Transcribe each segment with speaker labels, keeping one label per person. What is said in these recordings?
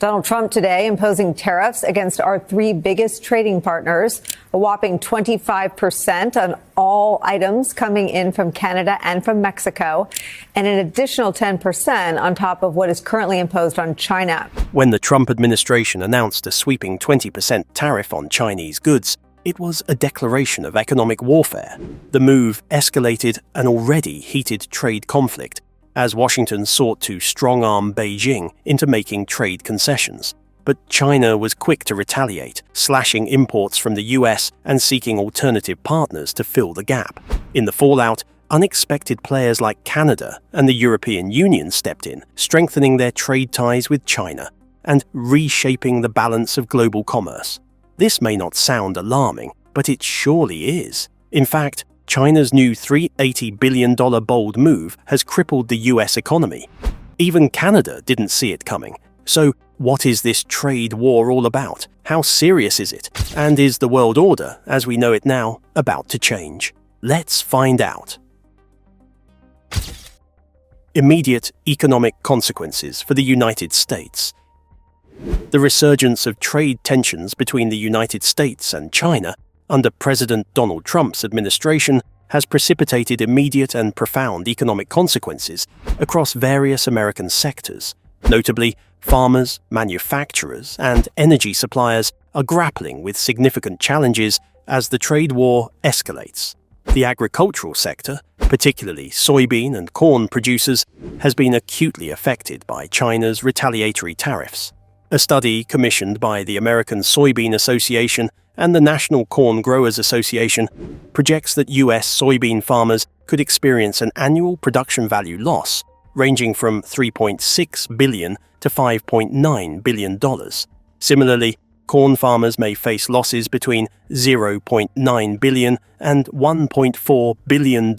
Speaker 1: Donald Trump today imposing tariffs against our three biggest trading partners, a whopping 25% on all items coming in from Canada and from Mexico, and an additional 10% on top of what is currently imposed on China.
Speaker 2: When the Trump administration announced a sweeping 20% tariff on Chinese goods, it was a declaration of economic warfare. The move escalated an already heated trade conflict, as Washington sought to strong-arm Beijing into making trade concessions. But China was quick to retaliate, slashing imports from the US and seeking alternative partners to fill the gap. In the fallout, unexpected players like Canada and the European Union stepped in, strengthening their trade ties with China and reshaping the balance of global commerce. This may not sound alarming, but it surely is. In fact, China's new $380 billion bold move has crippled the US economy. Even Canada didn't see it coming. So, what is this trade war all about? How serious is it? And is the world order, as we know it now, about to change? Let's find out. Immediate economic consequences for the United States. The resurgence of trade tensions between the United States and China under President Donald Trump's administration has precipitated immediate and profound economic consequences across various American sectors. Notably, farmers, manufacturers, and energy suppliers are grappling with significant challenges as the trade war escalates. The agricultural sector, particularly soybean and corn producers, has been acutely affected by China's retaliatory tariffs. A study commissioned by the American Soybean Association and the National Corn Growers Association projects that U.S. soybean farmers could experience an annual production value loss ranging from $3.6 billion to $5.9 billion. Similarly, corn farmers may face losses between $0.9 billion and $1.4 billion.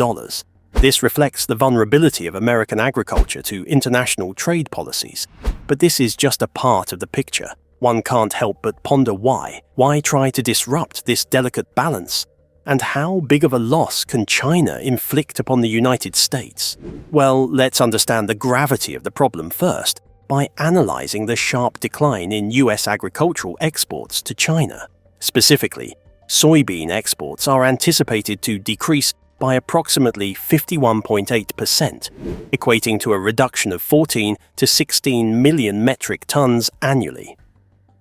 Speaker 2: This reflects the vulnerability of American agriculture to international trade policies. But this is just a part of the picture. One can't help but ponder why. Why try to disrupt this delicate balance? And how big of a loss can China inflict upon the United States? Well, let's understand the gravity of the problem first by analyzing the sharp decline in US agricultural exports to China. Specifically, soybean exports are anticipated to decrease by approximately 51.8%, equating to a reduction of 14 to 16 million metric tons annually.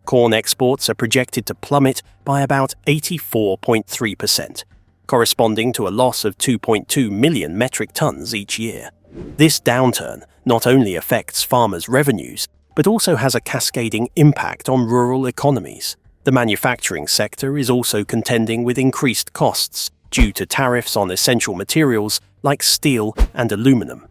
Speaker 2: Corn exports are projected to plummet by about 84.3%, corresponding to a loss of 2.2 million metric tons each year. This downturn not only affects farmers' revenues, but also has a cascading impact on rural economies. The manufacturing sector is also contending with increased costs due to tariffs on essential materials like steel and aluminum.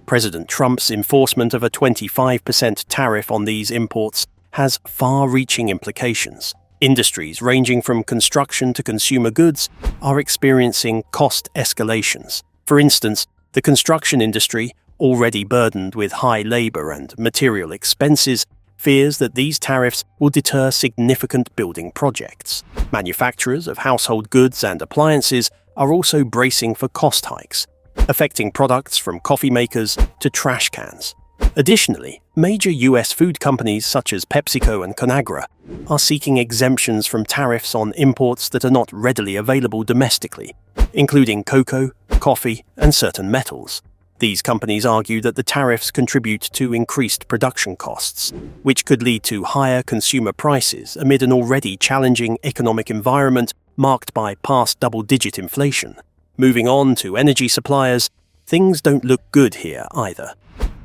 Speaker 2: President Trump's enforcement of a 25% tariff on these imports has far-reaching implications. Industries ranging from construction to consumer goods are experiencing cost escalations. For instance, the construction industry, already burdened with high labor and material expenses, fears that these tariffs will deter significant building projects. Manufacturers of household goods and appliances are also bracing for cost hikes, affecting products from coffee makers to trash cans. Additionally, major US food companies such as PepsiCo and Conagra are seeking exemptions from tariffs on imports that are not readily available domestically, including cocoa, coffee, and certain metals. These companies argue that the tariffs contribute to increased production costs, which could lead to higher consumer prices amid an already challenging economic environment marked by past double-digit inflation. Moving on to energy suppliers, things don't look good here either.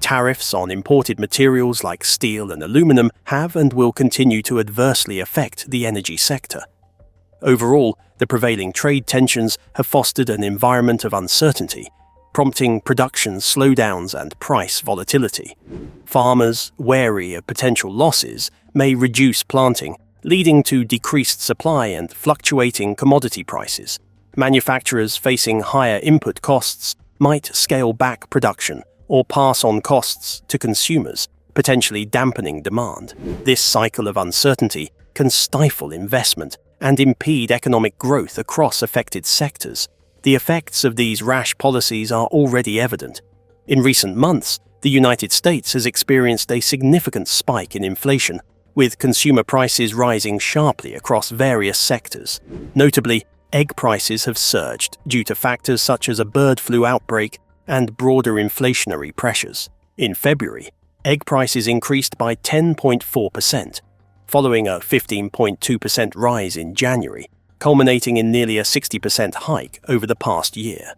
Speaker 2: Tariffs on imported materials like steel and aluminum have and will continue to adversely affect the energy sector. Overall, the prevailing trade tensions have fostered an environment of uncertainty, prompting production slowdowns and price volatility. Farmers, wary of potential losses, may reduce planting, leading to decreased supply and fluctuating commodity prices. Manufacturers facing higher input costs might scale back production or pass on costs to consumers, potentially dampening demand. This cycle of uncertainty can stifle investment and impede economic growth across affected sectors. The effects of these rash policies are already evident. In recent months, the United States has experienced a significant spike in inflation, with consumer prices rising sharply across various sectors. Notably, egg prices have surged due to factors such as a bird flu outbreak and broader inflationary pressures. In February, egg prices increased by 10.4%, following a 15.2% rise in January, culminating in nearly a 60% hike over the past year.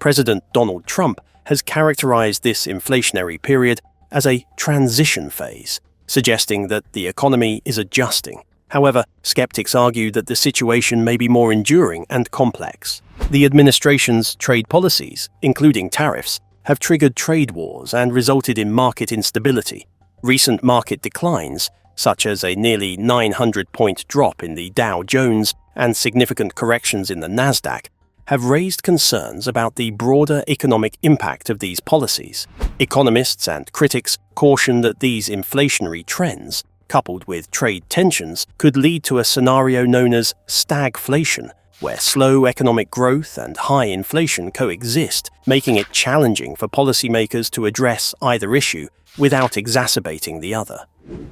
Speaker 2: President Donald Trump has characterized this inflationary period as a transition phase, suggesting that the economy is adjusting. However, skeptics argue that the situation may be more enduring and complex. The administration's trade policies, including tariffs, have triggered trade wars and resulted in market instability. Recent market declines, such as a nearly 900-point drop in the Dow Jones and significant corrections in the Nasdaq, have raised concerns about the broader economic impact of these policies. Economists and critics caution that these inflationary trends, coupled with trade tensions, could lead to a scenario known as stagflation, where slow economic growth and high inflation coexist, making it challenging for policymakers to address either issue without exacerbating the other.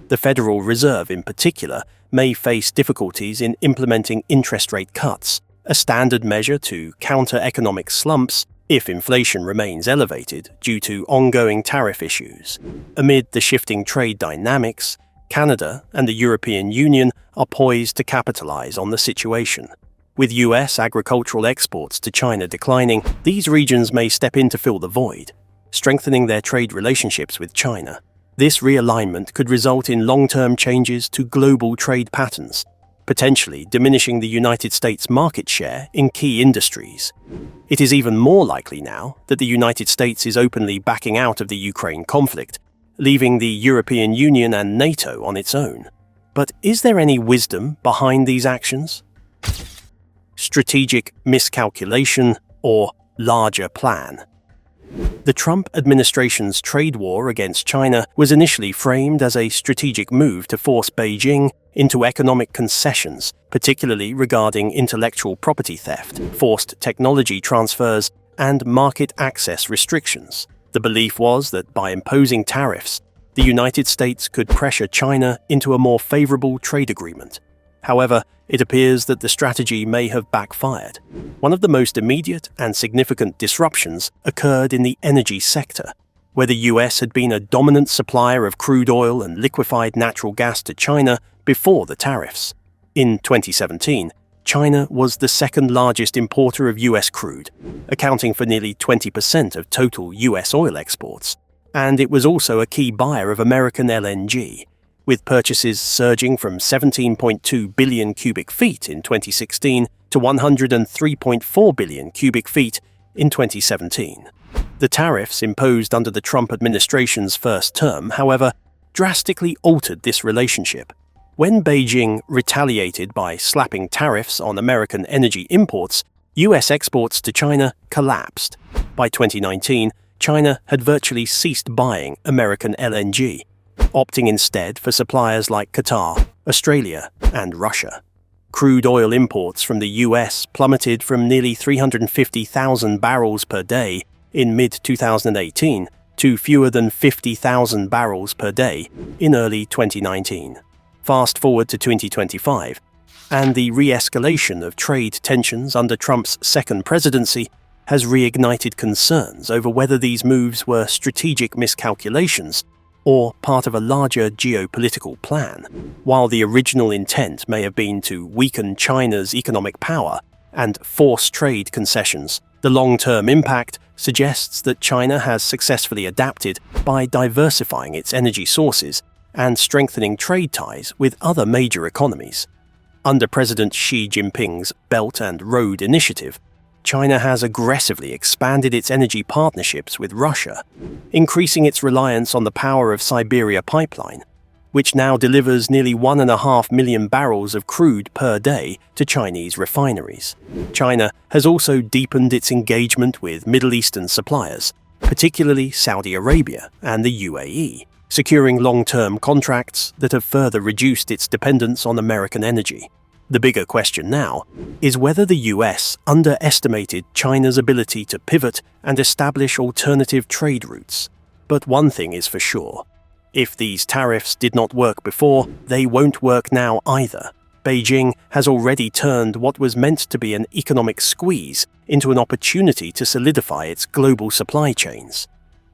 Speaker 2: The Federal Reserve, in particular, may face difficulties in implementing interest rate cuts, a standard measure to counter economic slumps if inflation remains elevated due to ongoing tariff issues. Amid the shifting trade dynamics, Canada and the European Union are poised to capitalize on the situation. With US agricultural exports to China declining, these regions may step in to fill the void, strengthening their trade relationships with China. This realignment could result in long-term changes to global trade patterns, potentially diminishing the United States' market share in key industries. It is even more likely now that the United States is openly backing out of the Ukraine conflict, leaving the European Union and NATO on its own. But is there any wisdom behind these actions? Strategic miscalculation or larger plan? The Trump administration's trade war against China was initially framed as a strategic move to force Beijing into economic concessions, particularly regarding intellectual property theft, forced technology transfers, and market access restrictions. The belief was that by imposing tariffs, the United States could pressure China into a more favorable trade agreement. However, it appears that the strategy may have backfired. One of the most immediate and significant disruptions occurred in the energy sector, where the US had been a dominant supplier of crude oil and liquefied natural gas to China before the tariffs. In 2017, China was the second largest importer of US crude, accounting for nearly 20% of total US oil exports, and it was also a key buyer of American LNG, with purchases surging from 17.2 billion cubic feet in 2016 to 103.4 billion cubic feet in 2017. The tariffs imposed under the Trump administration's first term, however, drastically altered this relationship. When Beijing retaliated by slapping tariffs on American energy imports, US exports to China collapsed. By 2019, China had virtually ceased buying American LNG, opting instead for suppliers like Qatar, Australia, and Russia. Crude oil imports from the US plummeted from nearly 350,000 barrels per day in mid-2018 to fewer than 50,000 barrels per day in early 2019. Fast forward to 2025, and the re-escalation of trade tensions under Trump's second presidency has reignited concerns over whether these moves were strategic miscalculations or part of a larger geopolitical plan. While the original intent may have been to weaken China's economic power and force trade concessions, the long-term impact suggests that China has successfully adapted by diversifying its energy sources and strengthening trade ties with other major economies. Under President Xi Jinping's Belt and Road Initiative, China has aggressively expanded its energy partnerships with Russia, increasing its reliance on the power of Siberia pipeline, which now delivers nearly 1.5 million barrels of crude per day to Chinese refineries. China has also deepened its engagement with Middle Eastern suppliers, particularly Saudi Arabia and the UAE, securing long-term contracts that have further reduced its dependence on American energy. The bigger question now is whether the US underestimated China's ability to pivot and establish alternative trade routes. But one thing is for sure: If these tariffs did not work before, they won't work now either. Beijing has already turned what was meant to be an economic squeeze into an opportunity to solidify its global supply chains.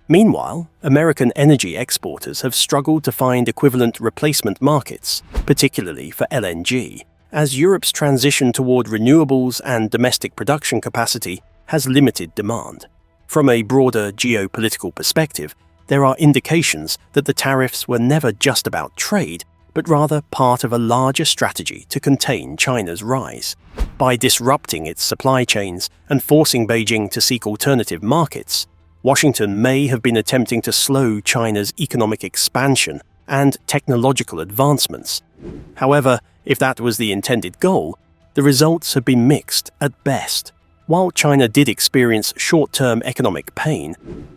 Speaker 2: Meanwhile, American energy exporters have struggled to find equivalent replacement markets, particularly for LNG, as Europe's transition toward renewables and domestic production capacity has limited demand. From a broader geopolitical perspective, there are indications that the tariffs were never just about trade, but rather part of a larger strategy to contain China's rise. By disrupting its supply chains and forcing Beijing to seek alternative markets, Washington may have been attempting to slow China's economic expansion and technological advancements. However, if that was the intended goal, the results have been mixed at best. While China did experience short-term economic pain,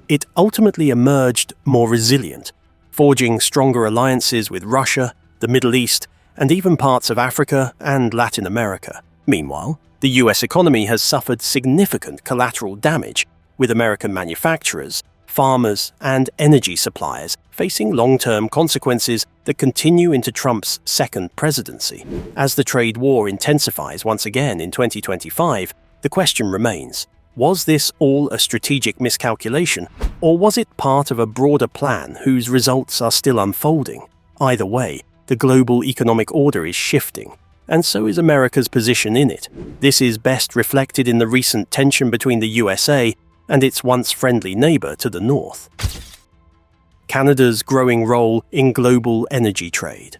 Speaker 2: it ultimately emerged more resilient, forging stronger alliances with Russia, the Middle East, and even parts of Africa and Latin America. Meanwhile, the US economy has suffered significant collateral damage, with American manufacturers, farmers, and energy suppliers facing long-term consequences that continue into Trump's second presidency. As the trade war intensifies once again in 2025, the question remains, was this all a strategic miscalculation, or was it part of a broader plan whose results are still unfolding? Either way, the global economic order is shifting, and so is America's position in it. This is best reflected in the recent tension between the USA and its once friendly neighbor to the north. Canada's growing role in global energy trade.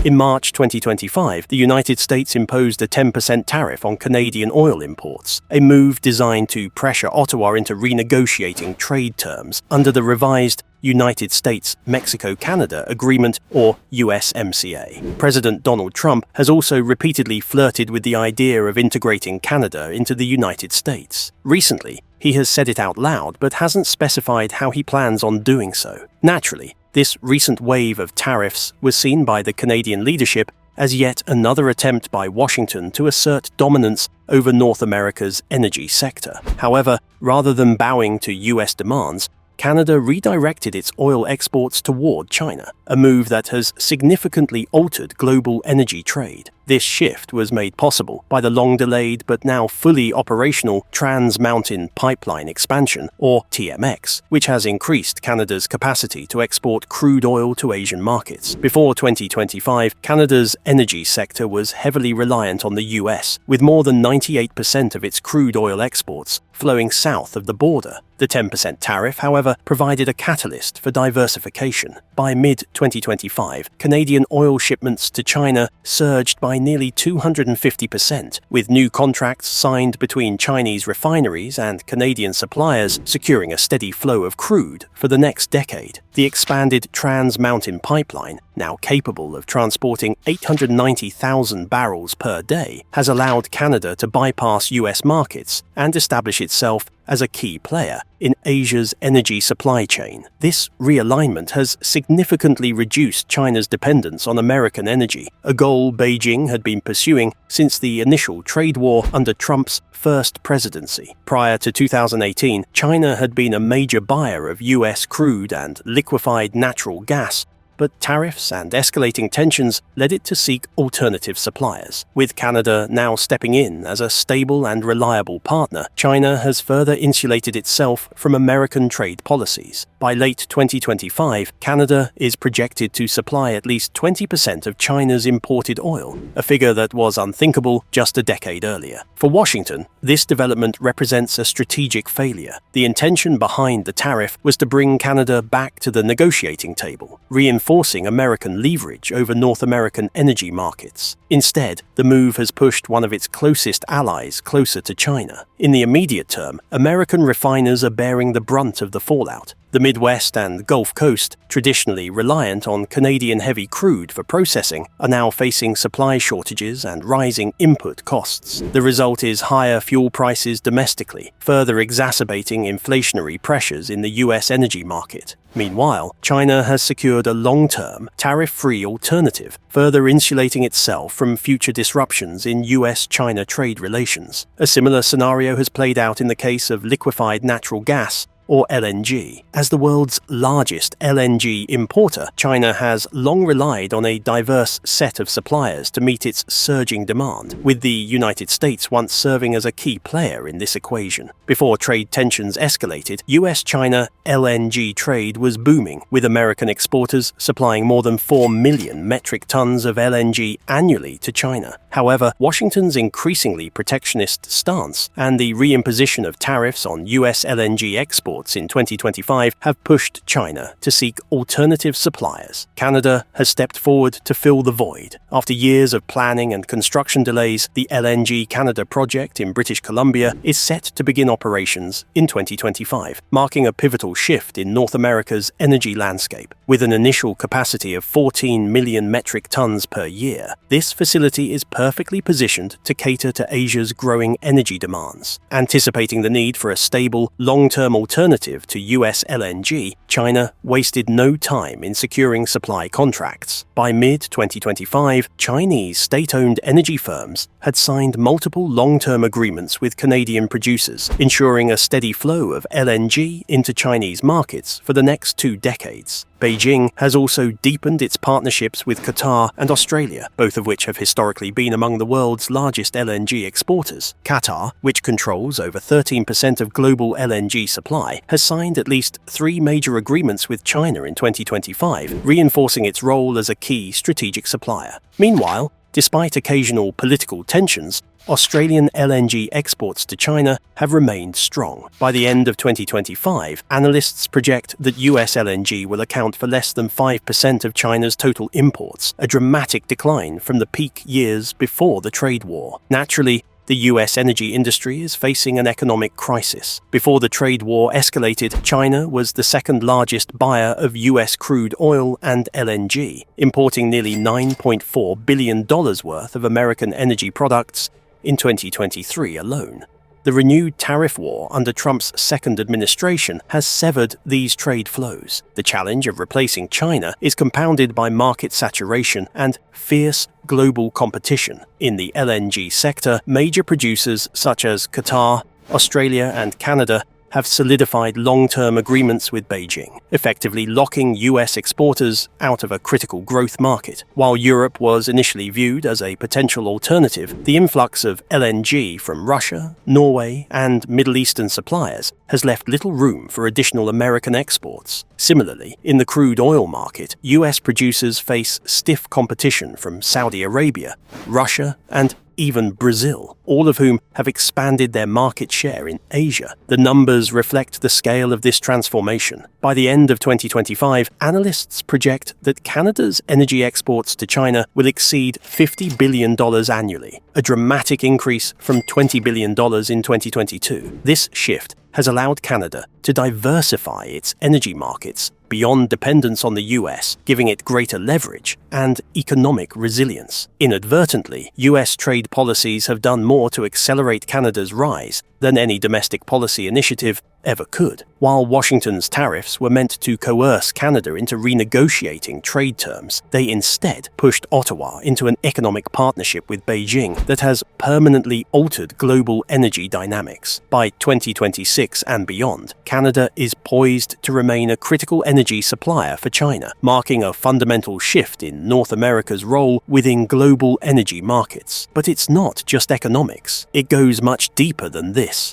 Speaker 2: In March 2025, the United States imposed a 10% tariff on Canadian oil imports, a move designed to pressure Ottawa into renegotiating trade terms under the revised United States-Mexico-Canada Agreement, or USMCA. President Donald Trump has also repeatedly flirted with the idea of integrating Canada into the United States. Recently, he has said it out loud but hasn't specified how he plans on doing so. Naturally, this recent wave of tariffs was seen by the Canadian leadership as yet another attempt by Washington to assert dominance over North America's energy sector. However, rather than bowing to US demands, Canada redirected its oil exports toward China, a move that has significantly altered global energy trade. This shift was made possible by the long-delayed but now fully operational Trans Mountain Pipeline Expansion, or TMX, which has increased Canada's capacity to export crude oil to Asian markets. Before 2025, Canada's energy sector was heavily reliant on the US, with more than 98% of its crude oil exports flowing south of the border. The 10% tariff, however, provided a catalyst for diversification. By mid-2025, Canadian oil shipments to China surged by nearly 250%, with new contracts signed between Chinese refineries and Canadian suppliers securing a steady flow of crude for the next decade. The expanded Trans Mountain Pipeline, now capable of transporting 890,000 barrels per day, has allowed Canada to bypass US markets and establish itself as a key player in Asia's energy supply chain. This realignment has significantly reduced China's dependence on American energy, a goal Beijing had been pursuing since the initial trade war under Trump's first presidency. Prior to 2018, China had been a major buyer of US crude and liquefied natural gas, but tariffs and escalating tensions led it to seek alternative suppliers. With Canada now stepping in as a stable and reliable partner, China has further insulated itself from American trade policies. By late 2025, Canada is projected to supply at least 20% of China's imported oil, a figure that was unthinkable just a decade earlier. For Washington, this development represents a strategic failure. The intention behind the tariff was to bring Canada back to the negotiating table, reinforcing American leverage over North American energy markets. Instead, the move has pushed one of its closest allies closer to China. In the immediate term, American refiners are bearing the brunt of the fallout. The Midwest and Gulf Coast, traditionally reliant on Canadian heavy crude for processing, are now facing supply shortages and rising input costs. The result is higher fuel prices domestically, further exacerbating inflationary pressures in the US energy market. Meanwhile, China has secured a long-term, tariff-free alternative, further insulating itself from future disruptions in US-China trade relations. A similar scenario has played out in the case of liquefied natural gas, or LNG. As the world's largest LNG importer, China has long relied on a diverse set of suppliers to meet its surging demand, with the United States once serving as a key player in this equation. Before trade tensions escalated, US-China LNG trade was booming, with American exporters supplying more than 4 million metric tons of LNG annually to China. However, Washington's increasingly protectionist stance and the reimposition of tariffs on US LNG exports in 2025 have pushed China to seek alternative suppliers. Canada has stepped forward to fill the void. After years of planning and construction delays, the LNG Canada project in British Columbia is set to begin operations in 2025, marking a pivotal shift in North America's energy landscape. With an initial capacity of 14 million metric tons per year, this facility is perfectly positioned to cater to Asia's growing energy demands. Anticipating the need for a stable, long-term alternative to US LNG, China wasted no time in securing supply contracts. By mid-2025, Chinese state-owned energy firms had signed multiple long-term agreements with Canadian producers, ensuring a steady flow of LNG into Chinese markets for the next 2 decades. Beijing has also deepened its partnerships with Qatar and Australia, both of which have historically been among the world's largest LNG exporters. Qatar, which controls over 13% of global LNG supply, has signed at least 3 major agreements with China in 2025, reinforcing its role as a key strategic supplier. Meanwhile, despite occasional political tensions, Australian LNG exports to China have remained strong. By the end of 2025, analysts project that US LNG will account for less than 5% of China's total imports, a dramatic decline from the peak years before the trade war. Naturally, the US energy industry is facing an economic crisis. Before the trade war escalated, China was the second largest buyer of US crude oil and LNG, importing nearly $9.4 billion worth of American energy products in 2023 alone. The renewed tariff war under Trump's second administration has severed these trade flows. The challenge of replacing China is compounded by market saturation and fierce global competition. In the LNG sector, major producers such as Qatar, Australia, and Canada have solidified long-term agreements with Beijing, effectively locking US exporters out of a critical growth market. While Europe was initially viewed as a potential alternative, the influx of LNG from Russia, Norway, and Middle Eastern suppliers has left little room for additional American exports. Similarly, in the crude oil market, US producers face stiff competition from Saudi Arabia, Russia, and even Brazil, all of whom have expanded their market share in Asia. The numbers reflect the scale of this transformation. By the end of 2025, analysts project that Canada's energy exports to China will exceed $50 billion annually, a dramatic increase from $20 billion in 2022. This shift has allowed Canada to diversify its energy markets beyond dependence on the US, giving it greater leverage and economic resilience. Inadvertently, US trade policies have done more to accelerate Canada's rise than any domestic policy initiative ever could. While Washington's tariffs were meant to coerce Canada into renegotiating trade terms, they instead pushed Ottawa into an economic partnership with Beijing that has permanently altered global energy dynamics. By 2026 and beyond, Canada is poised to remain a critical energy supplier for China, marking a fundamental shift in North America's role within global energy markets. But it's not just economics. It goes much deeper than this.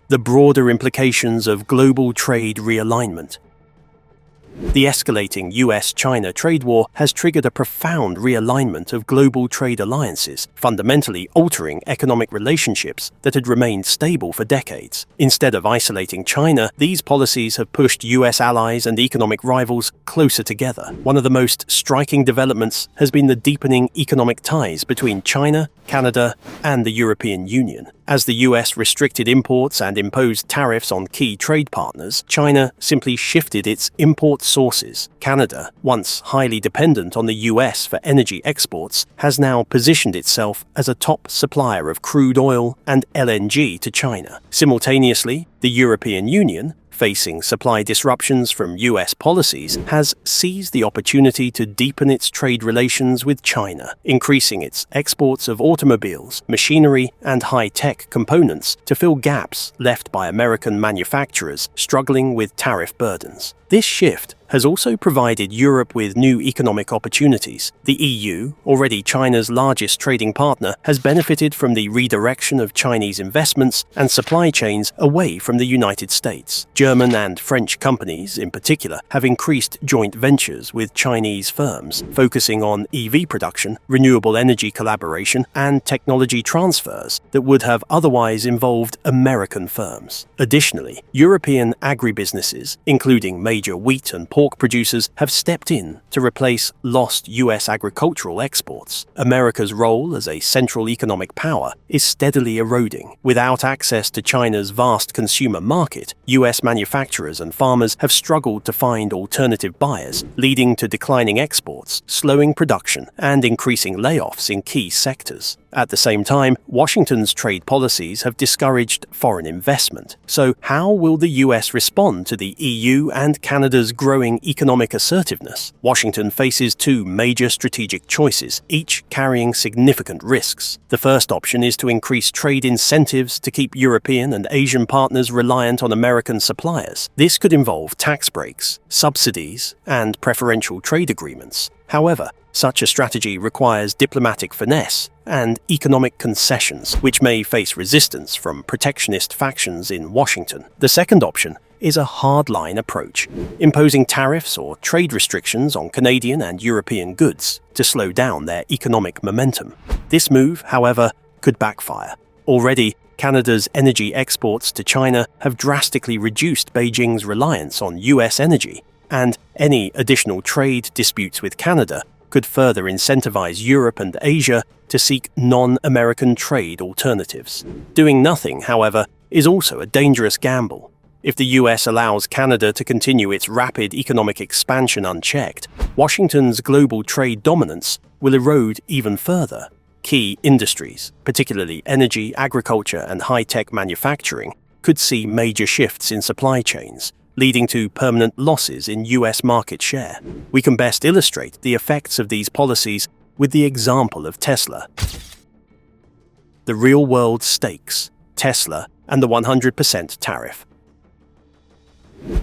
Speaker 2: The broader implications of global trade realignment. The escalating US-China trade war has triggered a profound realignment of global trade alliances, fundamentally altering economic relationships that had remained stable for decades. Instead of isolating China, these policies have pushed US allies and economic rivals closer together. One of the most striking developments has been the deepening economic ties between China, Canada, and the European Union. As the US restricted imports and imposed tariffs on key trade partners, China simply shifted its import sources. Canada, once highly dependent on the US for energy exports, has now positioned itself as a top supplier of crude oil and LNG to China. Simultaneously, the European Union, facing supply disruptions from US policies, has seized the opportunity to deepen its trade relations with China, increasing its exports of automobiles, machinery, and high-tech components to fill gaps left by American manufacturers struggling with tariff burdens. This shift has also provided Europe with new economic opportunities. The EU, already China's largest trading partner, has benefited from the redirection of Chinese investments and supply chains away from the United States. German and French companies, in particular, have increased joint ventures with Chinese firms, focusing on EV production, renewable energy collaboration, and technology transfers that would have otherwise involved American firms. Additionally, European agribusinesses, including major wheat and pork producers, have stepped in to replace lost US agricultural exports. America's role as a central economic power is steadily eroding. Without access to China's vast consumer market, US manufacturers and farmers have struggled to find alternative buyers, leading to declining exports, slowing production, and increasing layoffs in key sectors. At the same time, Washington's trade policies have discouraged foreign investment. So how will the US respond to the EU and Canada's growing economic assertiveness? Washington faces two major strategic choices, each carrying significant risks. The first option is to increase trade incentives to keep European and Asian partners reliant on American suppliers. This could involve tax breaks, subsidies, and preferential trade agreements. However, such a strategy requires diplomatic finesse and economic concessions, which may face resistance from protectionist factions in Washington. The second option is a hardline approach, imposing tariffs or trade restrictions on Canadian and European goods to slow down their economic momentum. This move, however, could backfire. Already, Canada's energy exports to China have drastically reduced Beijing's reliance on US energy, and any additional trade disputes with Canada could further incentivize Europe and Asia to seek non-American trade alternatives. Doing nothing, however, is also a dangerous gamble. If the US allows Canada to continue its rapid economic expansion unchecked, Washington's global trade dominance will erode even further. Key industries, particularly energy, agriculture, and high-tech manufacturing, could see major shifts in supply chains, leading to permanent losses in US market share. We can best illustrate the effects of these policies with the example of Tesla. The real-world stakes, Tesla, and the 100% tariff.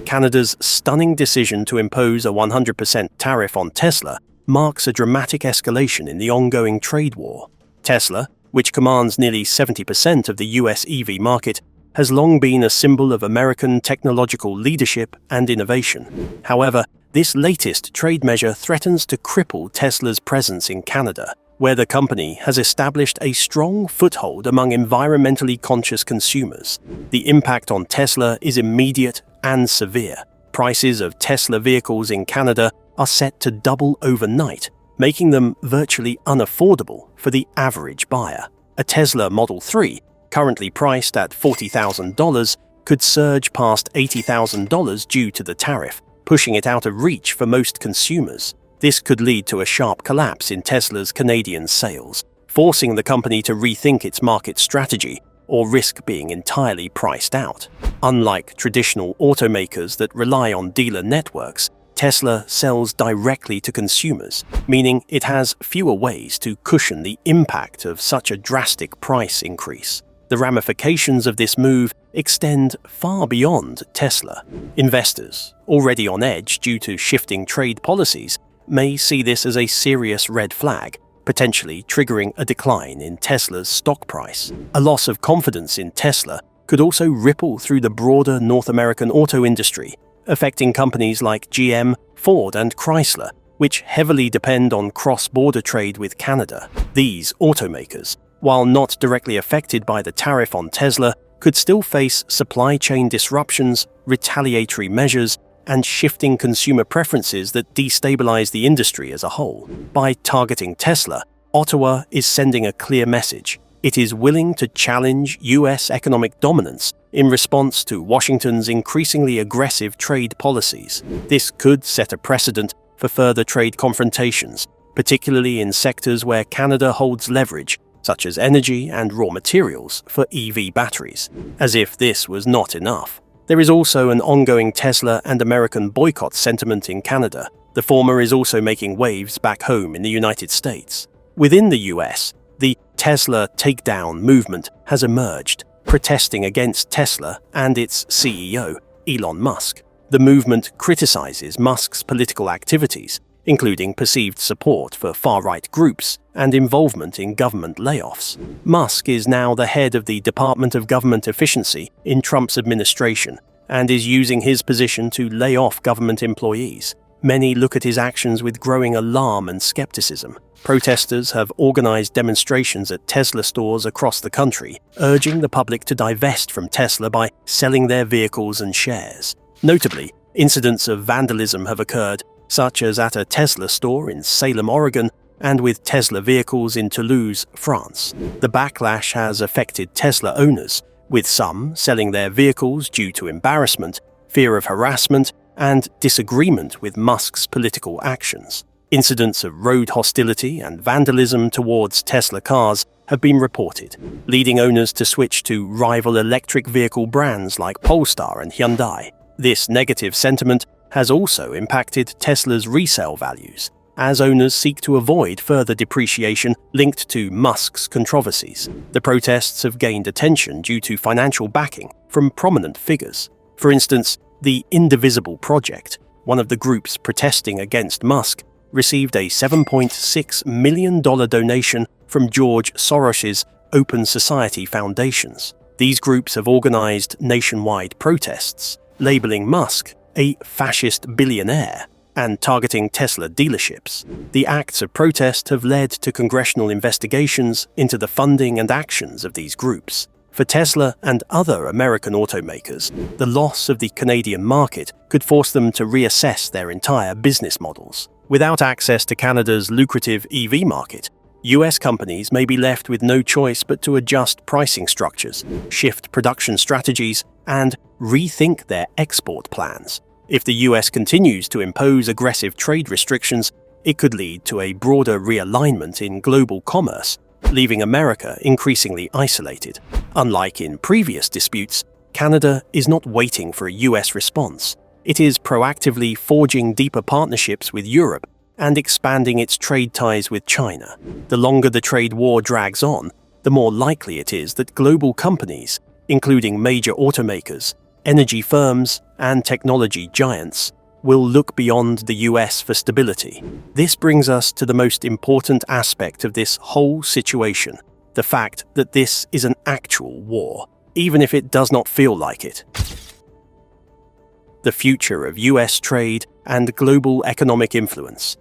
Speaker 2: Canada's stunning decision to impose a 100% tariff on Tesla marks a dramatic escalation in the ongoing trade war. Tesla, which commands nearly 70% of the US EV market, has long been a symbol of American technological leadership and innovation. However, this latest trade measure threatens to cripple Tesla's presence in Canada, where the company has established a strong foothold among environmentally conscious consumers. The impact on Tesla is immediate and severe. Prices of Tesla vehicles in Canada are set to double overnight, making them virtually unaffordable for the average buyer. A Tesla Model 3, currently priced at $40,000, could surge past $80,000 due to the tariff, pushing it out of reach for most consumers. This could lead to a sharp collapse in Tesla's Canadian sales, forcing the company to rethink its market strategy or risk being entirely priced out. Unlike traditional automakers that rely on dealer networks, Tesla sells directly to consumers, meaning it has fewer ways to cushion the impact of such a drastic price increase. The ramifications of this move extend far beyond Tesla. Investors, already on edge due to shifting trade policies, may see this as a serious red flag, potentially triggering a decline in Tesla's stock price. A loss of confidence in Tesla could also ripple through the broader North American auto industry, affecting companies like GM, Ford, and Chrysler, which heavily depend on cross-border trade with Canada. These automakers, while not directly affected by the tariff on Tesla, could still face supply chain disruptions, retaliatory measures, and shifting consumer preferences that destabilize the industry as a whole. By targeting Tesla, Ottawa is sending a clear message. It is willing to challenge US economic dominance in response to Washington's increasingly aggressive trade policies. This could set a precedent for further trade confrontations, particularly in sectors where Canada holds leverage, such as energy and raw materials for EV batteries. As if this was not enough, There is also an ongoing Tesla and American boycott sentiment in Canada. The former is also making waves back home in the United States. Within the US, the Tesla takedown movement has emerged, protesting against Tesla and its CEO, Elon Musk. The movement criticizes Musk's political activities, including perceived support for far-right groups and involvement in government layoffs. Musk is now the head of the Department of Government Efficiency in Trump's administration and is using his position to lay off government employees. Many look at his actions with growing alarm and skepticism. Protesters have organized demonstrations at Tesla stores across the country, urging the public to divest from Tesla by selling their vehicles and shares. Notably, incidents of vandalism have occurred, such as at a Tesla store in Salem, Oregon, and with Tesla vehicles in Toulouse, France. The backlash has affected Tesla owners, with some selling their vehicles due to embarrassment, fear of harassment, and disagreement with Musk's political actions. Incidents of road hostility and vandalism towards Tesla cars have been reported, leading owners to switch to rival electric vehicle brands like Polestar and Hyundai. This negative sentiment has also impacted Tesla's resale values, as owners seek to avoid further depreciation linked to Musk's controversies. The protests have gained attention due to financial backing from prominent figures. For instance, the Indivisible Project, one of the groups protesting against Musk, received a $7.6 million donation from George Soros's Open Society Foundations. These groups have organized nationwide protests, labeling Musk a fascist billionaire and targeting Tesla dealerships. The acts of protest have led to congressional investigations into the funding and actions of these groups. For Tesla and other American automakers, the loss of the Canadian market could force them to reassess their entire business models. Without access to Canada's lucrative EV market, US companies may be left with no choice but to adjust pricing structures, shift production strategies, and rethink their export plans. If the US continues to impose aggressive trade restrictions, it could lead to a broader realignment in global commerce, leaving America increasingly isolated. Unlike in previous disputes, Canada is not waiting for a US response. It is proactively forging deeper partnerships with Europe and expanding its trade ties with China. The longer the trade war drags on, the more likely it is that global companies, including major automakers, energy firms, and technology giants, will look beyond the US for stability. This brings us to the most important aspect of this whole situation, the fact that this is an actual war, even if it does not feel like it. The future of US trade and global economic influence.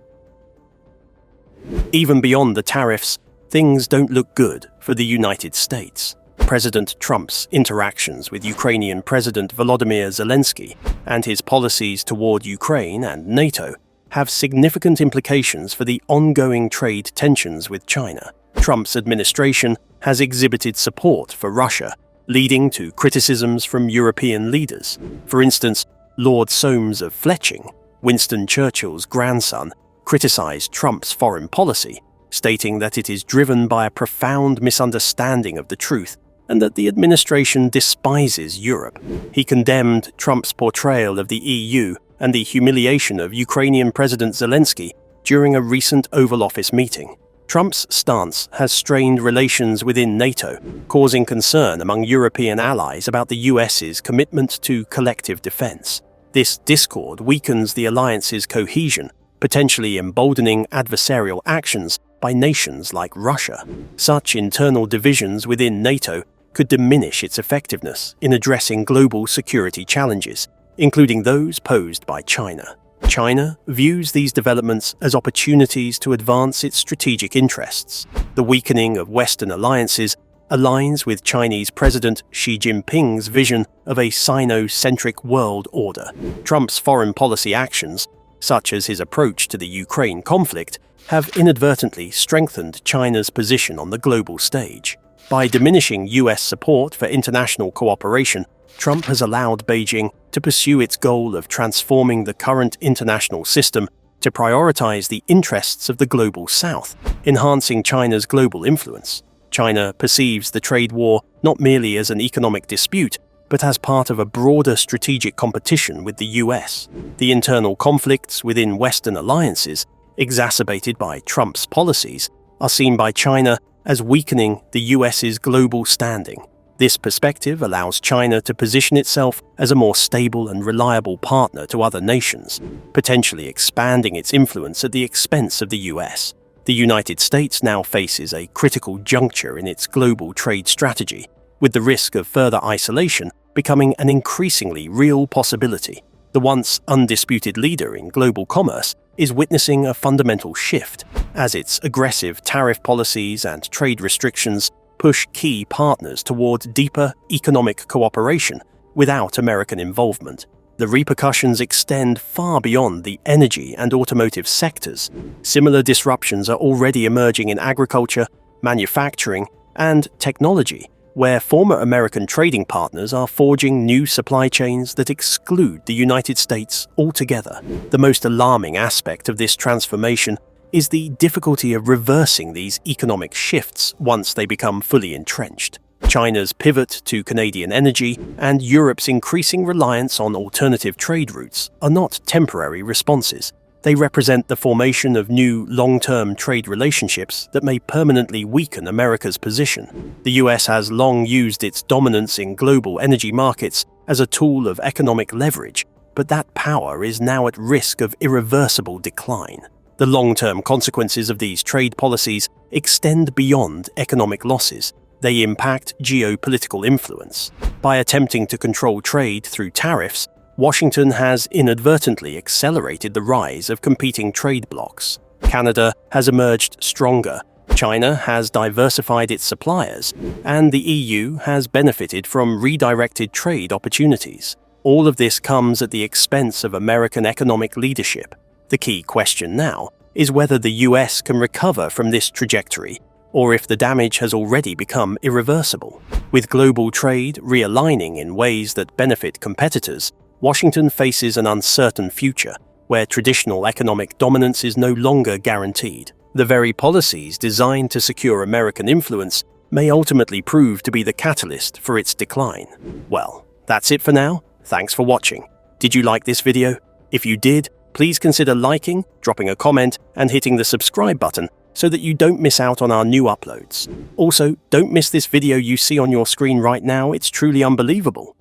Speaker 2: Even beyond the tariffs, things don't look good for the United States. President Trump's interactions with Ukrainian President Volodymyr Zelensky and his policies toward Ukraine and NATO have significant implications for the ongoing trade tensions with China. Trump's administration has exhibited support for Russia, leading to criticisms from European leaders. For instance, Lord Soames of Fletching, Winston Churchill's grandson, criticized Trump's foreign policy, stating that it is driven by a profound misunderstanding of the truth and that the administration despises Europe. He condemned Trump's portrayal of the EU and the humiliation of Ukrainian President Zelensky during a recent Oval Office meeting. Trump's stance has strained relations within NATO, causing concern among European allies about the US's commitment to collective defense. This discord weakens the alliance's cohesion, potentially emboldening adversarial actions by nations like Russia. Such internal divisions within NATO could diminish its effectiveness in addressing global security challenges, including those posed by China. China views these developments as opportunities to advance its strategic interests. The weakening of Western alliances aligns with Chinese President Xi Jinping's vision of a Sino-centric world order. Trump's foreign policy actions, such as his approach to the Ukraine conflict, have inadvertently strengthened China's position on the global stage. By diminishing US support for international cooperation, Trump has allowed Beijing to pursue its goal of transforming the current international system to prioritize the interests of the global South, enhancing China's global influence. China perceives the trade war not merely as an economic dispute, but as part of a broader strategic competition with the US. The internal conflicts within Western alliances, exacerbated by Trump's policies, are seen by China as weakening the US's global standing. This perspective allows China to position itself as a more stable and reliable partner to other nations, potentially expanding its influence at the expense of the US. The United States now faces a critical juncture in its global trade strategy, with the risk of further isolation becoming an increasingly real possibility. The once undisputed leader in global commerce is witnessing a fundamental shift, as its aggressive tariff policies and trade restrictions push key partners toward deeper economic cooperation without American involvement. The repercussions extend far beyond the energy and automotive sectors. Similar disruptions are already emerging in agriculture, manufacturing, and technology, where former American trading partners are forging new supply chains that exclude the United States altogether. The most alarming aspect of this transformation is the difficulty of reversing these economic shifts once they become fully entrenched. China's pivot to Canadian energy and Europe's increasing reliance on alternative trade routes are not temporary responses. They represent the formation of new long-term trade relationships that may permanently weaken America's position. The US has long used its dominance in global energy markets as a tool of economic leverage, but that power is now at risk of irreversible decline. The long-term consequences of these trade policies extend beyond economic losses. They impact geopolitical influence. By attempting to control trade through tariffs, Washington has inadvertently accelerated the rise of competing trade blocs. Canada has emerged stronger, China has diversified its suppliers, and the EU has benefited from redirected trade opportunities. All of this comes at the expense of American economic leadership. The key question now is whether the US can recover from this trajectory, or if the damage has already become irreversible. With global trade realigning in ways that benefit competitors, Washington faces an uncertain future, where traditional economic dominance is no longer guaranteed. The very policies designed to secure American influence may ultimately prove to be the catalyst for its decline. Well, that's it for now. Thanks for watching. Did you like this video? If you did, please consider liking, dropping a comment, and hitting the subscribe button so that you don't miss out on our new uploads. Also, don't miss this video you see on your screen right now. It's truly unbelievable.